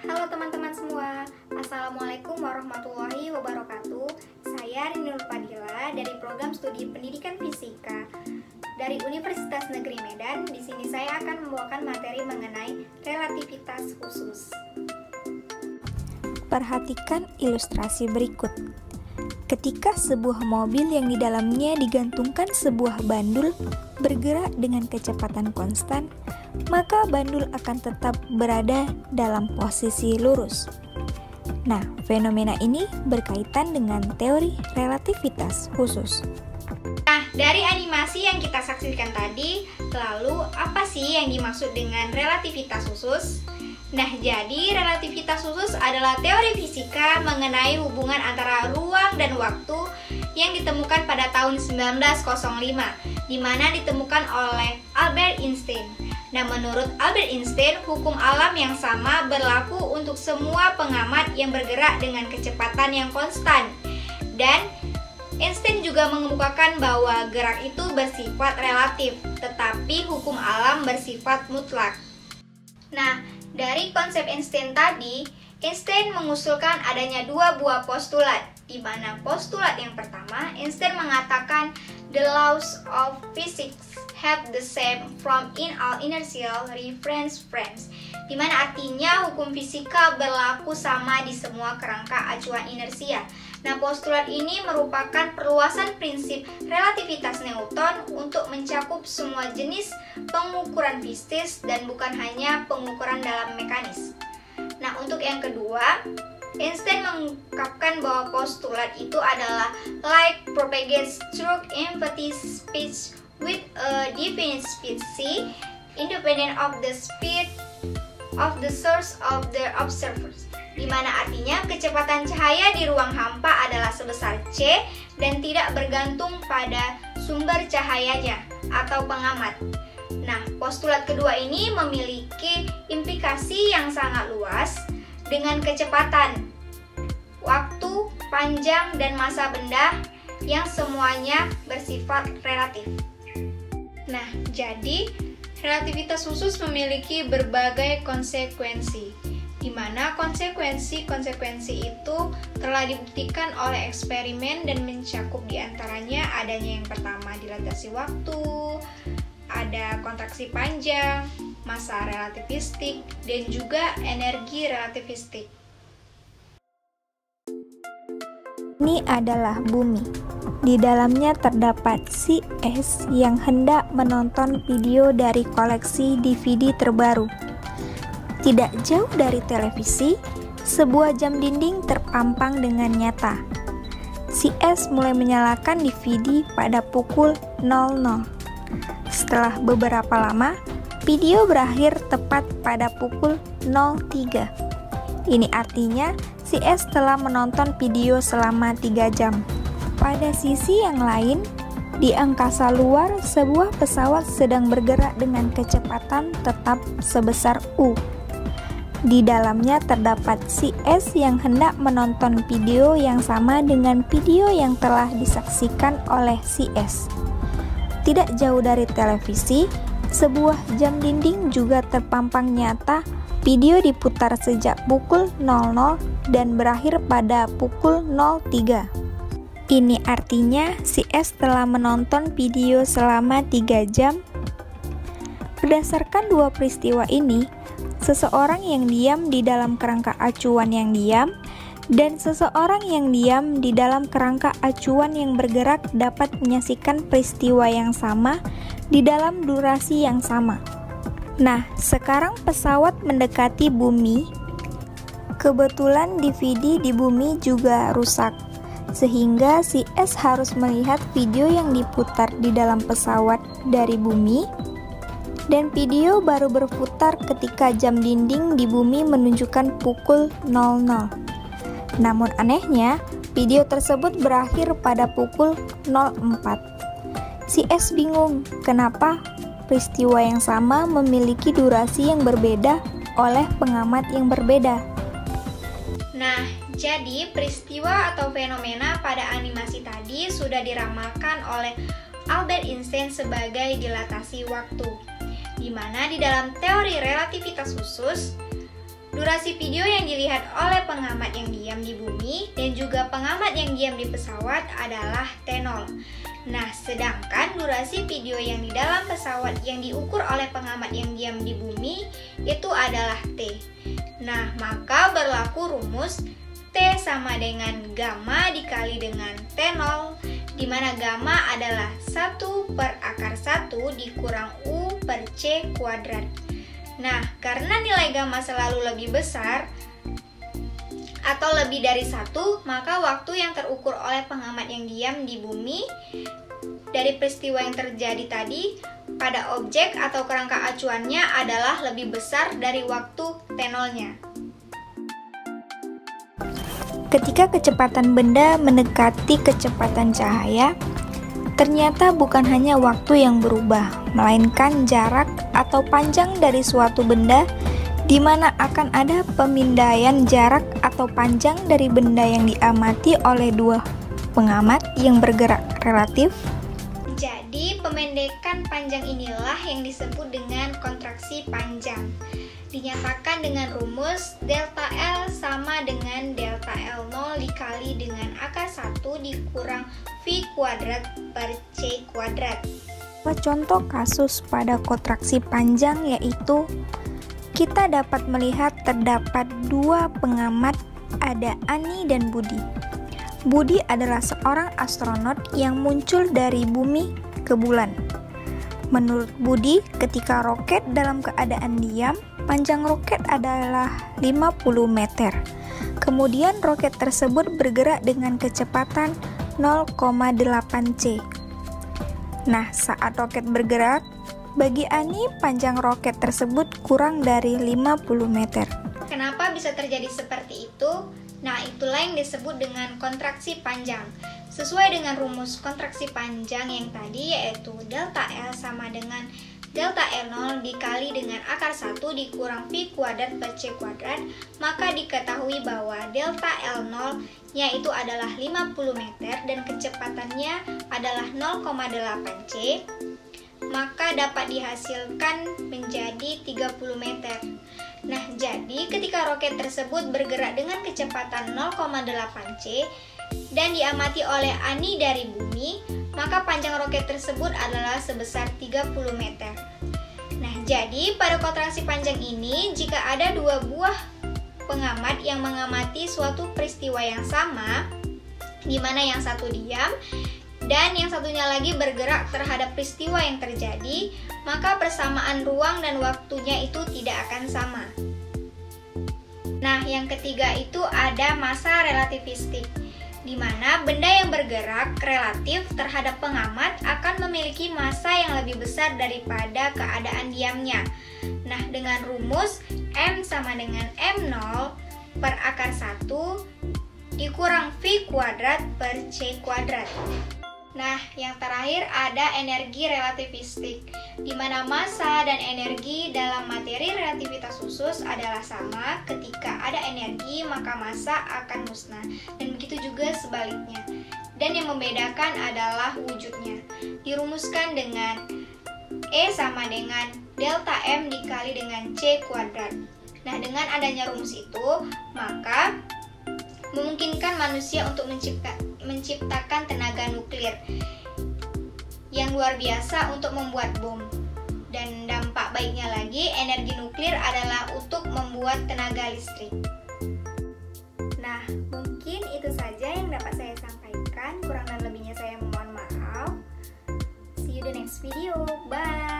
Halo teman-teman semua, Assalamualaikum warahmatullahi wabarakatuh. Saya Rinul Fadila dari Program Studi Pendidikan Fisika dari Universitas Negeri Medan. Di sini saya akan membawakan materi mengenai relativitas khusus. Perhatikan ilustrasi berikut. Ketika sebuah mobil yang di dalamnya digantungkan sebuah bandul bergerak dengan kecepatan konstan, maka bandul akan tetap berada dalam posisi lurus. Nah, fenomena ini berkaitan dengan teori relativitas khusus. Nah, dari animasi yang kita saksikan tadi, lalu apa sih yang dimaksud dengan relativitas khusus? Nah, jadi relativitas khusus adalah teori fisika mengenai hubungan antara ruang dan waktu yang ditemukan pada tahun 1905, di mana ditemukan oleh Albert Einstein. Nah, menurut Albert Einstein, hukum alam yang sama berlaku untuk semua pengamat yang bergerak dengan kecepatan yang konstan. Dan Einstein juga mengemukakan bahwa gerak itu bersifat relatif, tetapi hukum alam bersifat mutlak. Nah, dari konsep Einstein tadi, Einstein mengusulkan adanya dua buah postulat, di mana postulat yang pertama, Einstein mengatakan the laws of physics have the same from in all inertial reference frames, di mana artinya hukum fisika berlaku sama di semua kerangka acuan inersia. Nah, postulat ini merupakan perluasan prinsip relativitas Newton untuk mencakup semua jenis pengukuran fisik dan bukan hanya pengukuran dalam mekanis. Nah, untuk yang kedua, Einstein mengungkapkan bahwa postulat itu adalah light propagates through infinite speed with a definite speed c, independent of the speed of the source of the observers, di mana artinya kecepatan cahaya di ruang hampa adalah sebesar c dan tidak bergantung pada sumber cahayanya atau pengamat. Nah, postulat kedua ini memiliki implikasi yang sangat luas dengan kecepatan, waktu, panjang, dan massa benda yang semuanya bersifat relatif. Nah, jadi relativitas khusus memiliki berbagai konsekuensi, di mana konsekuensi itu telah dibuktikan oleh eksperimen dan mencakup diantaranya adanya yang pertama dilatasi waktu, ada kontraksi panjang, massa relativistik, dan juga energi relativistik. Ini adalah bumi. Di dalamnya terdapat si S yang hendak menonton video dari koleksi DVD terbaru. Tidak jauh dari televisi, sebuah jam dinding terpampang dengan nyata. Si S mulai menyalakan DVD pada pukul 00. Setelah beberapa lama, video berakhir tepat pada pukul 03. Ini artinya si S telah menonton video selama 3 jam. Pada sisi yang lain, di angkasa luar, sebuah pesawat sedang bergerak dengan kecepatan tetap sebesar U. Di dalamnya terdapat si S yang hendak menonton video yang sama dengan video yang telah disaksikan oleh si S. Tidak jauh dari televisi, sebuah jam dinding juga terpampang nyata. Video diputar sejak pukul 00 dan berakhir pada pukul 03. Ini artinya si S telah menonton video selama 3 jam. Berdasarkan dua peristiwa ini, seseorang yang diam di dalam kerangka acuan yang diam dan seseorang yang diam di dalam kerangka acuan yang bergerak dapat menyaksikan peristiwa yang sama di dalam durasi yang sama. Nah, sekarang pesawat mendekati bumi. Kebetulan DVD di bumi juga rusak, sehingga si S harus melihat video yang diputar di dalam pesawat dari bumi, dan video baru berputar ketika jam dinding di bumi menunjukkan pukul 00. Namun anehnya, video tersebut berakhir pada pukul 04. Si S bingung, kenapa peristiwa yang sama memiliki durasi yang berbeda oleh pengamat yang berbeda. Nah, jadi peristiwa atau fenomena pada animasi tadi sudah diramalkan oleh Albert Einstein sebagai dilatasi waktu, di mana di dalam teori relativitas khusus, Durasi video yang dilihat oleh pengamat yang diam di bumi dan juga pengamat yang diam di pesawat adalah T0. Nah, sedangkan durasi video yang di dalam pesawat yang diukur oleh pengamat yang diam di bumi itu adalah T. Nah, maka berlaku rumus T sama dengan gamma dikali dengan T0, di mana gamma adalah 1/1 dikurang U per C kuadrat. Nah, karena nilai gamma selalu lebih besar atau lebih dari 1, maka waktu yang terukur oleh pengamat yang diam di bumi dari peristiwa yang terjadi tadi pada objek atau kerangka acuannya adalah lebih besar dari waktu T0-nya. Ketika kecepatan benda mendekati kecepatan cahaya, ternyata bukan hanya waktu yang berubah, melainkan jarak atau panjang dari suatu benda, di mana akan ada pemindaian jarak atau panjang dari benda yang diamati oleh dua pengamat yang bergerak relatif. Jadi, pemendekan panjang inilah yang disebut dengan kontraksi panjang. Dinyatakan dengan rumus delta L sama dengan delta L0 dikali dengan akar 1 dikurang V kuadrat per C kuadrat. Contoh kasus pada kontraksi panjang yaitu kita dapat melihat terdapat dua pengamat, ada Ani dan Budi. Budi adalah seorang astronot yang muncul dari bumi ke bulan. Menurut Budi, ketika roket dalam keadaan diam, panjang roket adalah 50 meter. Kemudian roket tersebut bergerak dengan kecepatan 0,8 C. Nah, saat roket bergerak, bagi Ani panjang roket tersebut kurang dari 50 meter. Kenapa bisa terjadi seperti itu? Nah, itulah yang disebut dengan kontraksi panjang. Sesuai dengan rumus kontraksi panjang yang tadi, yaitu delta L sama dengan delta L0 dikali dengan akar 1 dikurang V kuadrat per C kuadrat, maka diketahui bahwa delta L0 nya itu adalah 50 meter dan kecepatannya adalah 0,8 C, maka dapat dihasilkan menjadi 30 meter. Nah, jadi ketika roket tersebut bergerak dengan kecepatan 0,8 C dan diamati oleh Ani dari bumi, maka panjang roket tersebut adalah sebesar 30 meter. Nah, jadi pada kontraksi panjang ini, jika ada dua buah pengamat yang mengamati suatu peristiwa yang sama, di mana yang satu diam dan yang satunya lagi bergerak terhadap peristiwa yang terjadi, maka persamaan ruang dan waktunya itu tidak akan sama. Nah, yang ketiga itu ada massa relativistik, di mana benda yang bergerak relatif terhadap pengamat akan memiliki massa yang lebih besar daripada keadaan diamnya. Nah, dengan rumus M sama dengan M0 per akar 1 dikurang V kuadrat per C kuadrat. Nah, yang terakhir ada energi relativistik, di mana massa dan energi dalam materi relativitas khusus adalah sama. Ketika ada energi, maka massa akan musnah, dan begitu juga sebaliknya. Dan yang membedakan adalah wujudnya. Dirumuskan dengan E sama dengan delta M dikali dengan C kuadrat. Nah, dengan adanya rumus itu, maka memungkinkan manusia untuk menciptakan tenaga nuklir yang luar biasa untuk membuat bom. Dan dampak baiknya lagi, energi nuklir adalah untuk membuat tenaga listrik. Nah, mungkin itu saja yang dapat saya sampaikan. Kurang dan lebihnya saya mohon maaf. See you the next video. Bye.